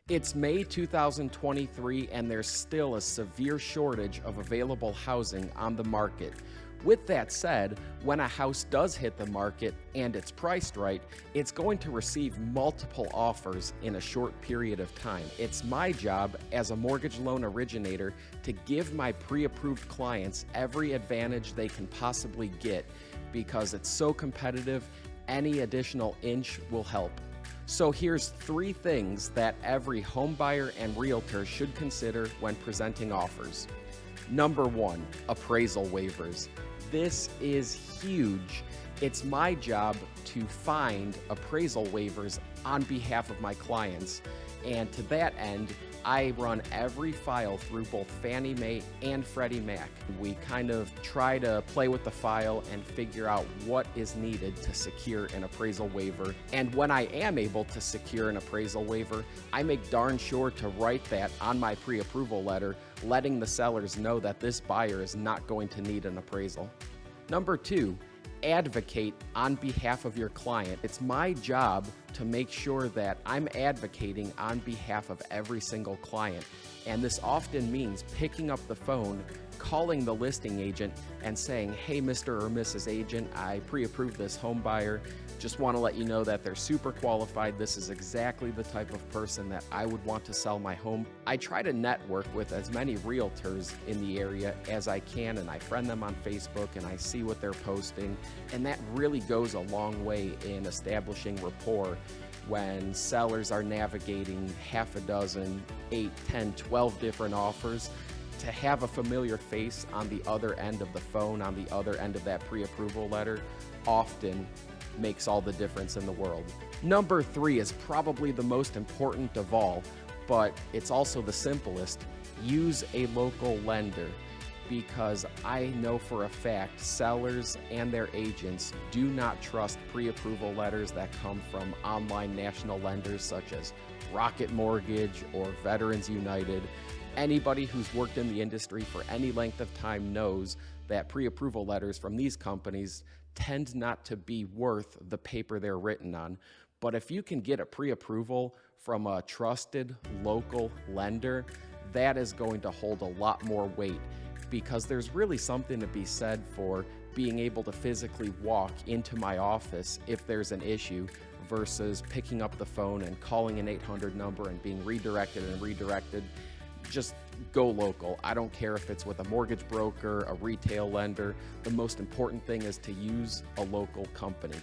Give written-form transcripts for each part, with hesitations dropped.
It's May 2023 and there's still a severe shortage of available housing on the market. With that said, when a house does hit the market and it's priced right, it's going to receive multiple offers in a short period of time. It's my job as a mortgage loan originator to give my pre-approved clients every advantage they can possibly get because it's so competitive, any additional inch will help. So here's 3 things that every home buyer and realtor should consider when presenting offers. Number 1, appraisal waivers. This is huge. It's my job to find appraisal waivers on behalf of my clients. And to that end, I run every file through both Fannie Mae and Freddie Mac. We kind of try to play with the file and figure out what is needed to secure an appraisal waiver. And when I am able to secure an appraisal waiver, I make darn sure to write that on my pre-approval letter, letting the sellers know that this buyer is not going to need an appraisal. Number 2, advocate on behalf of your client. It's my job to make sure that I'm advocating on behalf of every single client. And this often means picking up the phone, calling the listing agent and saying, hey, Mr. or Mrs. Agent, I pre-approved this home buyer. Just want to let you know that they're super qualified. This is exactly the type of person that I would want to sell my home. I try to network with as many realtors in the area as I can, and I friend them on Facebook and I see what they're posting. And that really goes a long way in establishing rapport when sellers are navigating half a dozen, 8, 10, 12 different offers. To have a familiar face on the other end of the phone, on the other end of that pre-approval letter, often makes all the difference in the world. Number 3 is probably the most important of all, but it's also the simplest. Use a local lender, because I know for a fact sellers and their agents do not trust pre-approval letters that come from online national lenders such as Rocket Mortgage or Veterans United. Anybody who's worked in the industry for any length of time knows that pre-approval letters from these companies tend not to be worth the paper they're written on. But if you can get a pre-approval from a trusted local lender, that is going to hold a lot more weight, because there's really something to be said for being able to physically walk into my office if there's an issue versus picking up the phone and calling an 800 number and being redirected and redirected. Just go local. I don't care if it's with a mortgage broker, a retail lender. The most important thing is to use a local company.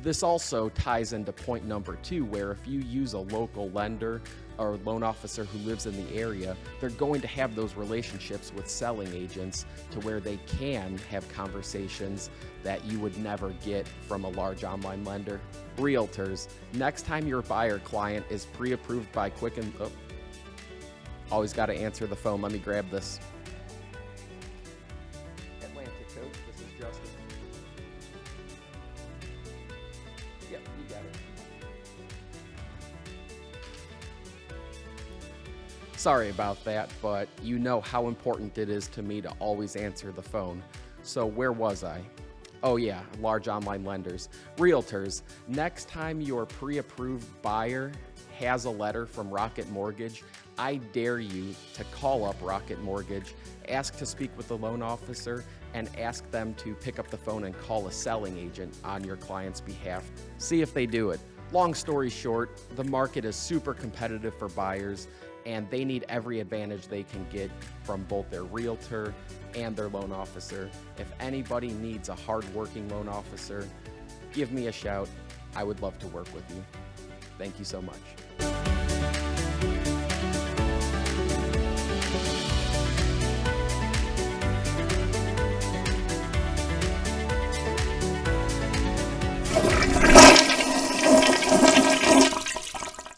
This also ties into point number 2, where if you use a local lender or loan officer who lives in the area, they're going to have those relationships with selling agents to where they can have conversations that you would never get from a large online lender. Realtors, next time your buyer client is pre-approved by Quicken... always got to answer the phone. Let me grab this. Atlantic Coach, this is Justin. Yep, you got it. Sorry about that, but you know how important it is to me to always answer the phone. So where was I? Oh yeah, large online lenders. Realtors, next time your pre-approved buyer has a letter from Rocket Mortgage, I dare you to call up Rocket Mortgage, ask to speak with the loan officer, and ask them to pick up the phone and call a selling agent on your client's behalf. See if they do it. Long story short, the market is super competitive for buyers, and they need every advantage they can get from both their realtor and their loan officer. If anybody needs a hard-working loan officer, give me a shout. I would love to work with you. Thank you so much.